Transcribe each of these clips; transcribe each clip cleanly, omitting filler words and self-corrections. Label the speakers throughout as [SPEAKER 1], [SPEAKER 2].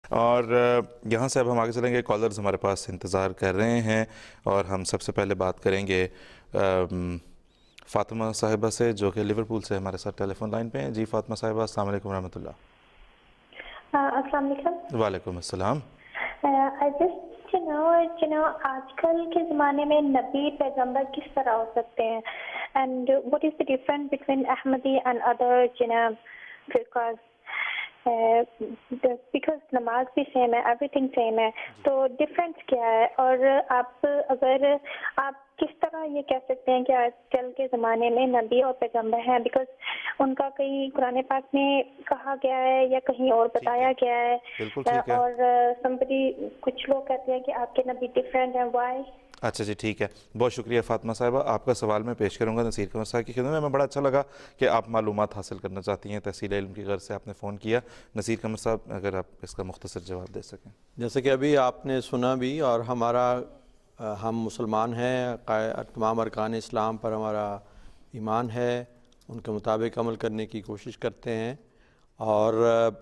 [SPEAKER 1] اور یہاں سے اب ہم آگے چلیں گے، کالرز ہمارے پاس انتظار کر رہے ہیں، اور ہم سب سے پہلے بات کریں گے فاطمہ صاحبہ سے، جو کہ لیورپول سے ہمارے ساتھ ٹیلی فون لائن پہ ہیں۔ جی فاطمہ صاحبہ، السلام علیکم ورحمۃ اللہ۔
[SPEAKER 2] السلام علیکم۔
[SPEAKER 1] وعلیکم السلام۔
[SPEAKER 2] I just آج کل کے زمانے میں نبی پیغمبر کس طرح ہو سکتے ہیں، and what is the difference between Ahmadi and other فرقاز؟ بیکاز نماز بھی سیم ہے، ایوری تھنگ سیم ہے، تو ڈفرینس کیا ہے؟ اور آپ کس طرح یہ کہہ سکتے ہیں کہ آج کل کے زمانے میں نبی اور پیغمبر ہیں؟ بیکاز ان کا کہیں قرآن پاک میں کہا گیا ہے یا کہیں اور بتایا گیا ہے،
[SPEAKER 1] بالکل ٹھیک ہے۔
[SPEAKER 2] اور کچھ لوگ کہتے ہیں کہ آپ کے نبی ڈفرینٹ ہیں، وائی؟
[SPEAKER 1] اچھا جی ٹھیک ہے، بہت شکریہ فاطمہ صاحبہ، آپ کا سوال میں پیش کروں گا نصیر قمر صاحب کی خدمت میں۔ ہمیں بڑا اچھا لگا کہ آپ معلومات حاصل کرنا چاہتی ہیں، تحصیل علم کی غرض سے آپ نے فون کیا۔ نصیر قمر صاحب، اگر آپ اس کا مختصر جواب دے سکیں۔
[SPEAKER 3] جیسے کہ ابھی آپ نے سنا بھی، اور ہم مسلمان ہیں، تمام ارکان اسلام پر ہمارا ایمان ہے، ان کے مطابق عمل کرنے کی کوشش کرتے ہیں، اور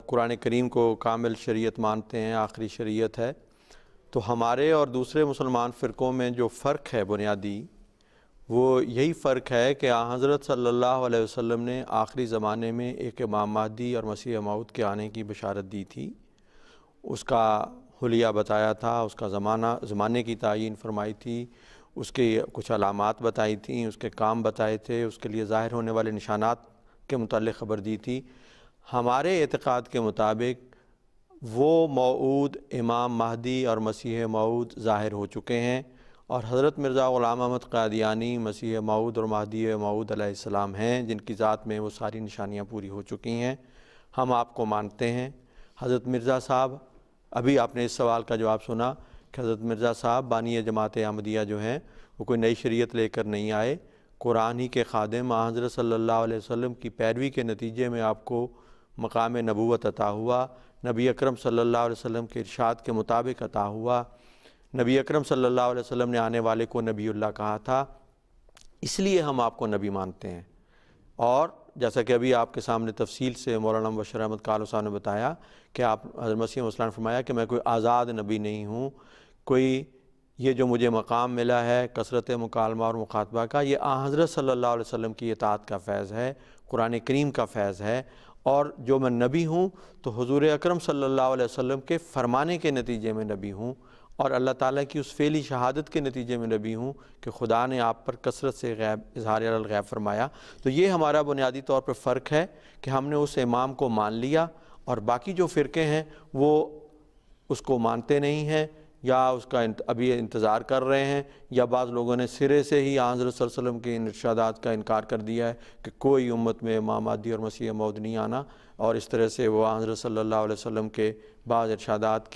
[SPEAKER 3] قرآن کریم کو کامل شریعت مانتے ہیں، آخری شریعت ہے۔ تو ہمارے اور دوسرے مسلمان فرقوں میں جو فرق ہے بنیادی، وہ یہی فرق ہے کہ حضرت صلی اللہ علیہ وسلم نے آخری زمانے میں ایک امام مہدی اور مسیح موعود کے آنے کی بشارت دی تھی، اس کا حلیہ بتایا تھا، اس کا زمانے کی تعیین فرمائی تھی، اس کے کچھ علامات بتائی تھیں، اس کے کام بتائے تھے، اس کے لیے ظاہر ہونے والے نشانات کے متعلق خبر دی تھی۔ ہمارے اعتقاد کے مطابق وہ موعود امام مہدی اور مسیح موعود ظاہر ہو چکے ہیں، اور حضرت مرزا غلام احمد قادیانی مسیح موعود اور مہدی موعود علیہ السلام ہیں، جن کی ذات میں وہ ساری نشانیاں پوری ہو چکی ہیں۔ ہم آپ کو مانتے ہیں۔ حضرت مرزا صاحب، ابھی آپ نے اس سوال کا جواب سنا کہ حضرت مرزا صاحب بانی جماعت احمدیہ جو ہیں، وہ کوئی نئی شریعت لے کر نہیں آئے، قرآن ہی کے خادم حضرت صلی اللہ علیہ وسلم کی پیروی کے نتیجے میں آپ کو مقام نبوت عطا ہوا، نبی اکرم صلی اللہ علیہ وسلم کے ارشاد کے مطابق عطا ہوا۔ نبی اکرم صلی اللہ علیہ وسلم نے آنے والے کو نبی اللہ کہا تھا، اس لیے ہم آپ کو نبی مانتے ہیں۔ اور جیسا کہ ابھی آپ کے سامنے تفصیل سے مولانا مبشر احمد کالو صاحب نے بتایا کہ آپ حضرت مسیح موعود نے فرمایا کہ میں کوئی آزاد نبی نہیں ہوں، کوئی یہ جو مجھے مقام ملا ہے کثرت مکالمہ اور مخاطبہ کا، یہ حضرت صلی اللہ علیہ وسلم کی اطاعت کا فیض ہے، قرآن کریم کا فیض ہے، اور جو میں نبی ہوں تو حضور اکرم صلی اللہ علیہ وسلم کے فرمانے کے نتیجے میں نبی ہوں، اور اللہ تعالیٰ کی اس فعلی شہادت کے نتیجے میں نبی ہوں کہ خدا نے آپ پر کثرت سے اظہار الغیب فرمایا۔ تو یہ ہمارا بنیادی طور پر فرق ہے کہ ہم نے اس امام کو مان لیا، اور باقی جو فرقے ہیں وہ اس کو مانتے نہیں ہیں، یا اس کا ابھی انتظار کر رہے ہیں، یا بعض لوگوں نے سرے سے ہی حضرت صلی اللہ علیہ وسلم کے ان ارشادات کا انکار کر دیا ہے کہ کوئی امت میں امام مہدی اور مسیح موعود نہیں آنا، اور اس طرح سے وہ حضرت صلی اللہ علیہ وسلم کے بعض ارشادات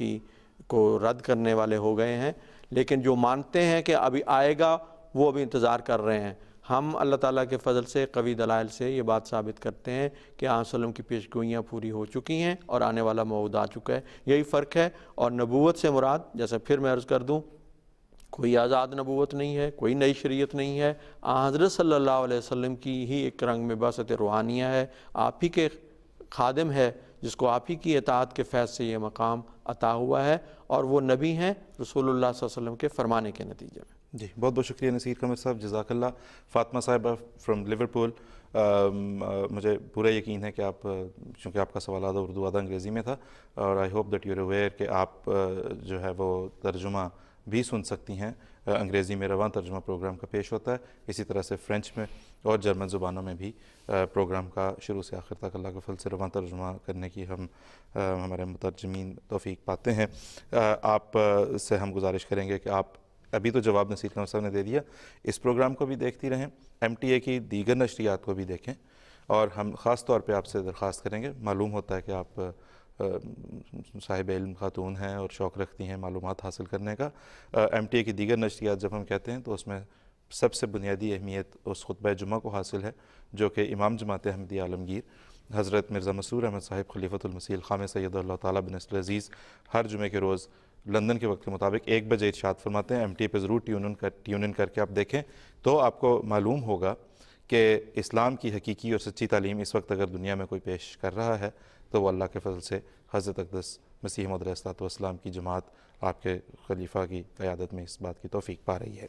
[SPEAKER 3] کو رد کرنے والے ہو گئے ہیں۔ لیکن جو مانتے ہیں کہ ابھی آئے گا، وہ ابھی انتظار کر رہے ہیں۔ ہم اللہ تعالیٰ کے فضل سے قوی دلائل سے یہ بات ثابت کرتے ہیں کہ آن وسلم کی پیش گوئیاں پوری ہو چکی ہیں اور آنے والا موعود آ چکا ہے، یہی فرق ہے۔ اور نبوت سے مراد، جیسے پھر میں عرض کر دوں، کوئی آزاد نبوت نہیں ہے، کوئی نئی شریعت نہیں ہے، حضرت صلی اللہ علیہ وسلم کی ہی ایک رنگ میں بعثت روحانیہ ہے، آپ ہی کے خادم ہے جس کو آپ ہی کی اطاعت کے فیض سے یہ مقام عطا ہوا ہے، اور وہ نبی ہیں رسول اللہ صلی اللہ علیہ وسلم کے فرمانے کے نتیجے میں۔
[SPEAKER 1] جی بہت بہت شکریہ نصیر قمر صاحب، جزاک اللہ۔ فاطمہ صاحبہ فرام لیورپول، مجھے پورا یقین ہے کہ آپ، چونکہ آپ کا سوال آدھا اردو آدھا انگریزی میں تھا، اور I hope that you are aware کہ آپ جو ہے وہ ترجمہ بھی سن سکتی ہیں، انگریزی میں رواں ترجمہ پروگرام کا پیش ہوتا ہے، اسی طرح سے فرینچ میں اور جرمن زبانوں میں بھی پروگرام کا شروع سے آخر تک اللہ کے فضل سے رواں ترجمہ کرنے کی ہمارے مترجمین توفیق پاتے ہیں۔ آپ سے ہم گزارش کریں گے کہ آپ، ابھی تو جواب نصیر قمر صاحب نے دے دیا، اس پروگرام کو بھی دیکھتی رہیں، ایم ٹی اے کی دیگر نشریات کو بھی دیکھیں، اور ہم خاص طور پہ آپ سے درخواست کریں گے، معلوم ہوتا ہے کہ آپ صاحب علم خاتون ہیں اور شوق رکھتی ہیں معلومات حاصل کرنے کا۔ ایم ٹی اے کی دیگر نشریات جب ہم کہتے ہیں تو اس میں سب سے بنیادی اہمیت اس خطبہ جمعہ کو حاصل ہے جو کہ امام جماعت احمدیہ عالمگیر حضرت مرزا مسرور احمد صاحب خلیفۃ المسیح الخامس سید اللہ تعالیٰ بن نصر العزیز ہر جمعے کے روز لندن کے وقت کے مطابق 1 بجے ارشاد فرماتے ہیں۔ ایم ٹی اے پہ ضرور ٹیون ان کر کے آپ دیکھیں تو آپ کو معلوم ہوگا کہ اسلام کی حقیقی اور سچی تعلیم اس وقت اگر دنیا میں کوئی پیش کر رہا ہے تو وہ اللہ کے فضل سے حضرت اقدس مسیح موعود علیہ الصلوۃ والسلام کی جماعت آپ کے خلیفہ کی قیادت میں اس بات کی توفیق پا رہی ہے۔